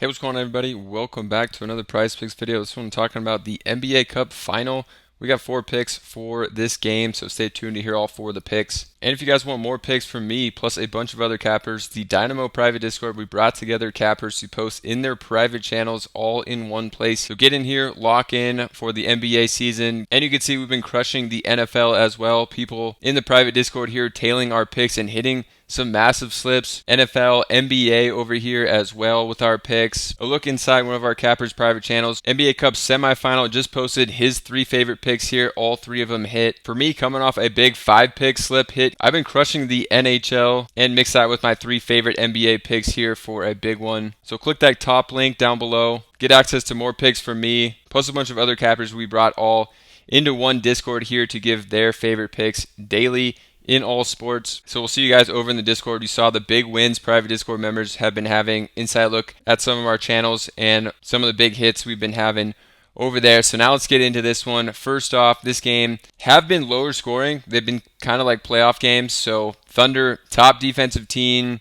Hey, what's going on, everybody? Welcome back to another Prize Picks video. This one I'm talking about the NBA Cup final. We got 4 picks for this game, so stay tuned to hear all 4 of the picks. And if you guys want more picks from me, plus a bunch of other cappers, the Dynamo private Discord, we brought together cappers to post in their private channels all in one place. So get in here, lock in for the NBA season. And you can see we've been crushing the NFL as well. People in the private Discord here tailing our picks and hitting some massive slips. NFL, NBA over here as well with our picks. A look inside one of our cappers' private channels. NBA Cup semifinal just posted his 3 favorite picks here. All 3 of them hit. For me, coming off a big 5-pick slip hit, I've been crushing the NHL and mix that with my 3 favorite NBA picks here for a big one. So click that top link down below. Get access to more picks from me, plus a bunch of other cappers we brought all into one Discord here to give their favorite picks daily in all sports. So we'll see you guys over in the Discord. You saw the big wins private Discord members have been having. Inside look at some of our channels and some of the big hits we've been having over there. So now let's get into this one. First off, this game have been lower scoring. They've been kind of like playoff games. So Thunder, top defensive team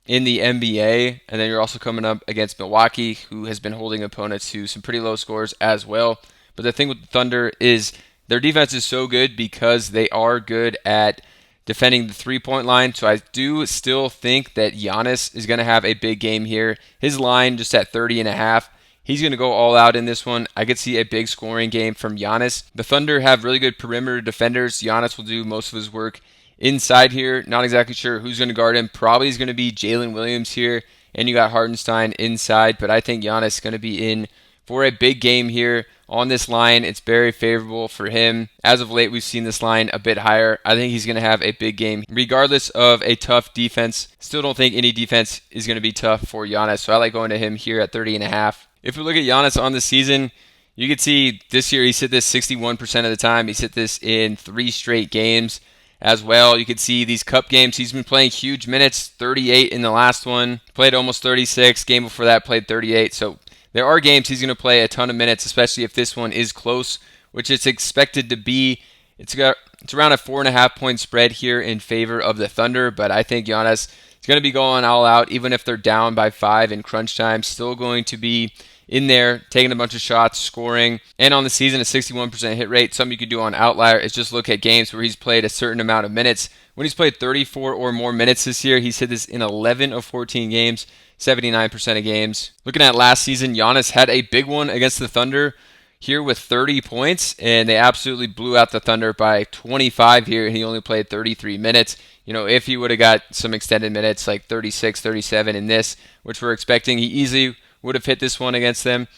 in the NBA, and then you're also coming up against Milwaukee, who has been holding opponents to some pretty low scores as well. But the thing with the Thunder is their defense is so good because they are good at defending the three-point line. So I do still think that Giannis is going to have a big game here. His line just at 30.5. He's going to go all out in this one. I could see a big scoring game from Giannis. The Thunder have really good perimeter defenders. Giannis will do most of his work inside here. Not exactly sure who's going to guard him. Probably is going to be Jaylen Williams here. And you got Hartenstein inside. But I think Giannis is going to be in for a big game here on this line. It's very favorable for him. As of late, we've seen this line a bit higher. I think he's going to have a big game regardless of a tough defense. Still don't think any defense is going to be tough for Giannis, so I like going to him here at 30.5. If we look at Giannis on the season, you can see this year he's hit this 61% of the time. He's hit this in 3 straight games as well. You can see these cup games, he's been playing huge minutes, 38 in the last one, played almost 36. Game before that, played 38. So there are games he's going to play a ton of minutes, especially if this one is close, which it's expected to be. It's around a 4.5-point spread here in favor of the Thunder, but I think Giannis is going to be going all out, even if they're down by 5 in crunch time. Still going to be in there, taking a bunch of shots, scoring, and on the season, a 61% hit rate. Something you could do on Outlier is just look at games where he's played a certain amount of minutes. When he's played 34 or more minutes this year, he's hit this in 11 of 14 games, 79% of games. Looking at last season, Giannis had a big one against the Thunder here with 30 points, and they absolutely blew out the Thunder by 25 here. He only played 33 minutes. You know, if he would have got some extended minutes like 36, 37 in this, which we're expecting, he easily would have hit this one against them.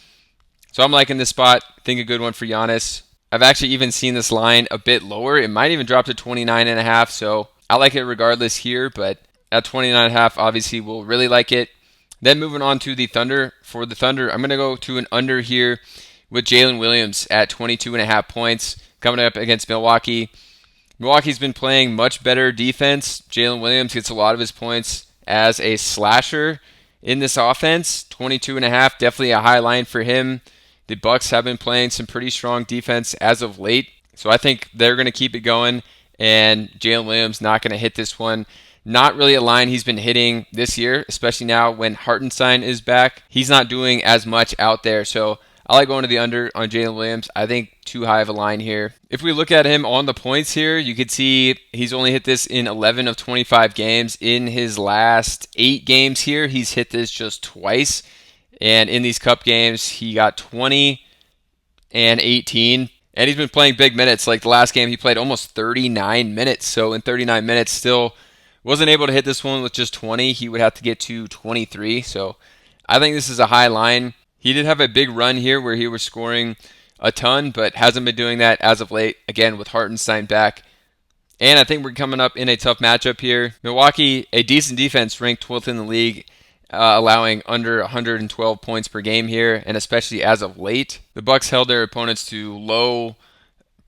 So I'm liking this spot. Think a good one for Giannis. I've actually even seen this line a bit lower. It might even drop to 29.5, so I like it regardless here, but at 29.5, obviously we'll really like it. Then moving on to the Thunder. For the Thunder, I'm going to go to an under here with Jaylen Williams at 22.5 points coming up against Milwaukee. Milwaukee's been playing much better defense. Jaylen Williams gets a lot of his points as a slasher in this offense. 22.5, definitely a high line for him. The Bucks have been playing some pretty strong defense as of late, so I think they're going to keep it going, and Jaylen Williams not going to hit this one. Not really a line he's been hitting this year, especially now when Hartenstein is back. He's not doing as much out there, so I like going to the under on Jaylen Williams. I think too high of a line here. If we look at him on the points here, you can see he's only hit this in 11 of 25 games. In his last 8 games here, he's hit this just twice. And in these cup games, he got 20 and 18. And he's been playing big minutes. Like the last game, he played almost 39 minutes. So in 39 minutes, still wasn't able to hit this one with just 20. He would have to get to 23. So I think this is a high line. He did have a big run here where he was scoring a ton, but hasn't been doing that as of late, again, with Hartenstein back. And I think we're coming up in a tough matchup here. Milwaukee, a decent defense, ranked 12th in the league, allowing under 112 points per game here, and especially as of late. The Bucks held their opponents to low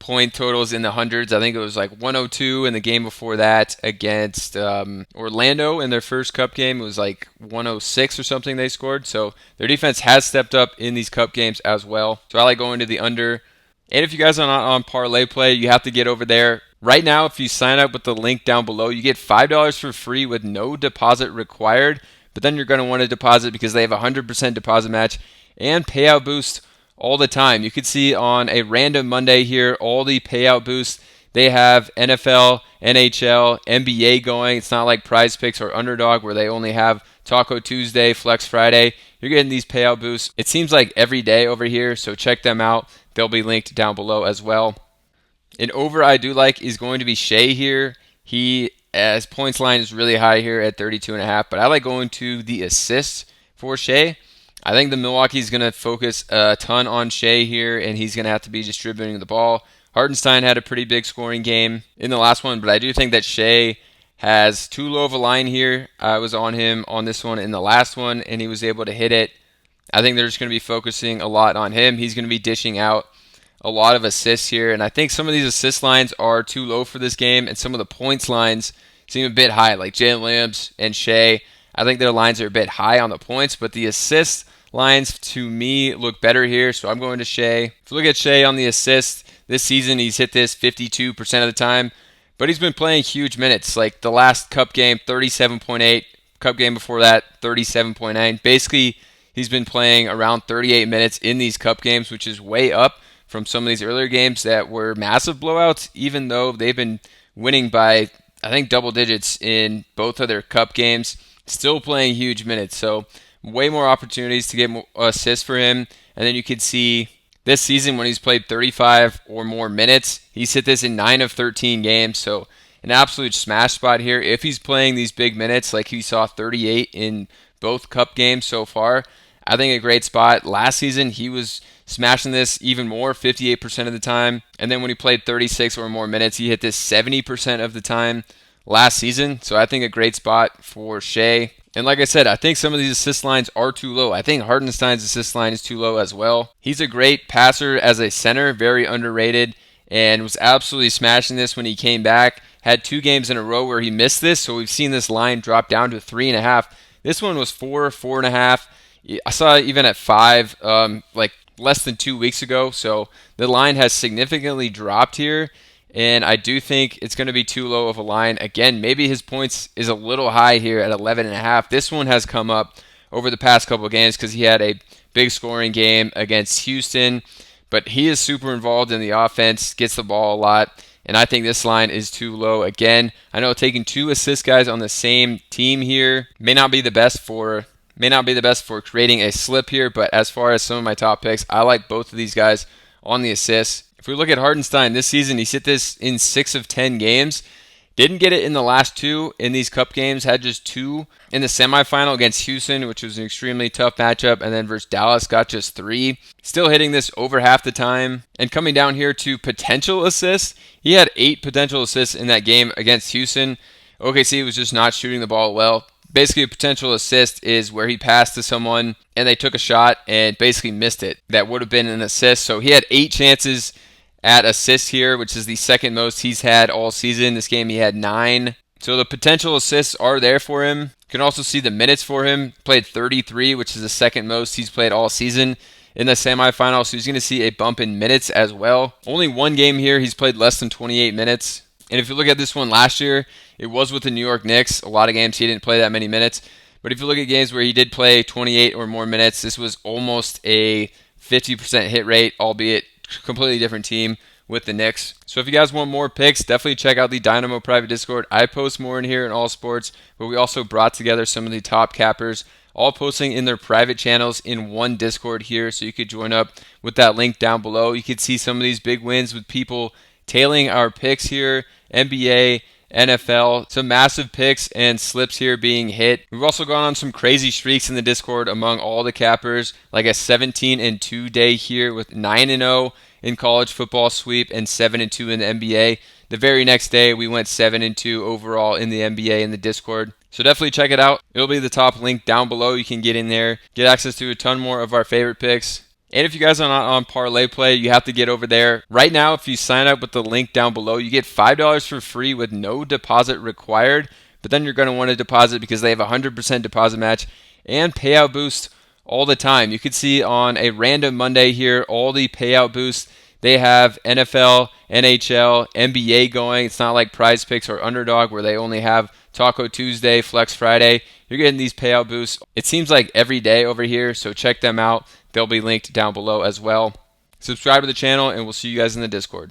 point totals in the hundreds. I think it was like 102 in the game before that against Orlando in their first cup game. It was like 106 or something they scored. So their defense has stepped up in these cup games as well. So I like going to the under. And if you guys are not on Parlay Play, you have to get over there. Right now, if you sign up with the link down below, you get $5 for free with no deposit required. but then you're going to want to deposit because they have a 100% deposit match and payout boost all the time. You could see on a random Monday here, all the payout boosts. They have NFL, NHL, NBA going. It's not like Prizepicks or Underdog where they only have Taco Tuesday, Flex Friday. You're getting these payout boosts. It seems like every day over here, so check them out. They'll be linked down below as well. An over I do like is going to be Shai here. His points line is really high here at 32.5, but I like going to the assists for Shai. I think the Milwaukee's going to focus a ton on Shai here, and he's going to have to be distributing the ball. Hartenstein had a pretty big scoring game in the last one, but I do think that Shai has too low of a line here. I was on him on this one in the last one, and he was able to hit it. I think they're just going to be focusing a lot on him. He's going to be dishing out a lot of assists here, and I think some of these assist lines are too low for this game, and some of the points lines seem a bit high, like Jaylen Williams and Shai. I think their lines are a bit high on the points, but the assist lines to me look better here, so I'm going to Shai. If you look at Shai on the assists, this season he's hit this 52% of the time, but he's been playing huge minutes. Like the last Cup game, 37.8. Cup game before that, 37.9. Basically, he's been playing around 38 minutes in these Cup games, which is way up from some of these earlier games that were massive blowouts, even though they've been winning by, I think, double digits in both of their Cup games. Still playing huge minutes, so way more opportunities to get more assists for him. And then you could see this season when he's played 35 or more minutes, he's hit this in 9 of 13 games. So an absolute smash spot here. If he's playing these big minutes, like he saw 38 in both Cup games so far, I think a great spot. Last season, he was smashing this even more, 58% of the time. And then when he played 36 or more minutes, he hit this 70% of the time last season. So I think a great spot for Shai. And like I said, I think some of these assist lines are too low. I think Hartenstein's assist line is too low as well. He's a great passer as a center, very underrated, and was absolutely smashing this when he came back. Had 2 games in a row where he missed this, so we've seen this line drop down to 3.5. This one was 4, 4.5. I saw it even at 5, like less than 2 weeks ago. So the line has significantly dropped here. And I do think it's going to be too low of a line. Again, maybe his points is a little high here at 11.5. This one has come up over the past couple of games because he had a big scoring game against Houston. But he is super involved in the offense, gets the ball a lot. And I think this line is too low. Again, I know taking 2 assist guys on the same team here may not be the best for creating a slip here. But as far as some of my top picks, I like both of these guys on the assists. If we look at Hartenstein this season, he's hit this in 6 of 10 games. Didn't get it in the last 2 in these Cup games. Had just 2 in the semifinal against Houston, which was an extremely tough matchup. And then versus Dallas, got just 3. Still hitting this over half the time. And coming down here to potential assists, he had 8 potential assists in that game against Houston. OKC was just not shooting the ball well. Basically, a potential assist is where he passed to someone and they took a shot and basically missed it. That would have been an assist. So he had 8 chances at assists here, which is the second most he's had all season. This game he had 9. So the potential assists are there for him. You can also see the minutes for him. Played 33, which is the second most he's played all season in the semifinal. So he's going to see a bump in minutes as well. Only 1 game here he's played less than 28 minutes. And if you look at this one last year, it was with the New York Knicks. A lot of games he didn't play that many minutes. But if you look at games where he did play 28 or more minutes, this was almost a 50% hit rate, albeit completely different team with the Knicks. So if you guys want more picks, definitely check out the Dynamo private Discord. I post more in here in all sports, but we also brought together some of the top cappers, all posting in their private channels in one Discord here, so you could join up with that link down below. You could see some of these big wins with people tailing our picks here, NBA, NFL, some massive picks and slips here being hit. We've also gone on some crazy streaks in the Discord among all the cappers, like a 17-2 day here with 9-0 in college football sweep and 7-2 in the NBA. The very next day, we went 7-2 overall in the NBA in the Discord. So definitely check it out. It'll be the top link down below. You can get in there, get access to a ton more of our favorite picks. And if you guys are not on Parlay Play, you have to get over there. Right now, if you sign up with the link down below, you get $5 for free with no deposit required. But then you're going to want to deposit because they have a 100% deposit match and payout boost all the time. You could see on a random Monday here, all the payout boosts. They have NFL, NHL, NBA going. It's not like Prizepicks or Underdog where they only have Taco Tuesday, Flex Friday. you're getting these payout boosts. It seems like every day over here, so check them out. They'll be linked down below as well. Subscribe to the channel, and we'll see you guys in the Discord.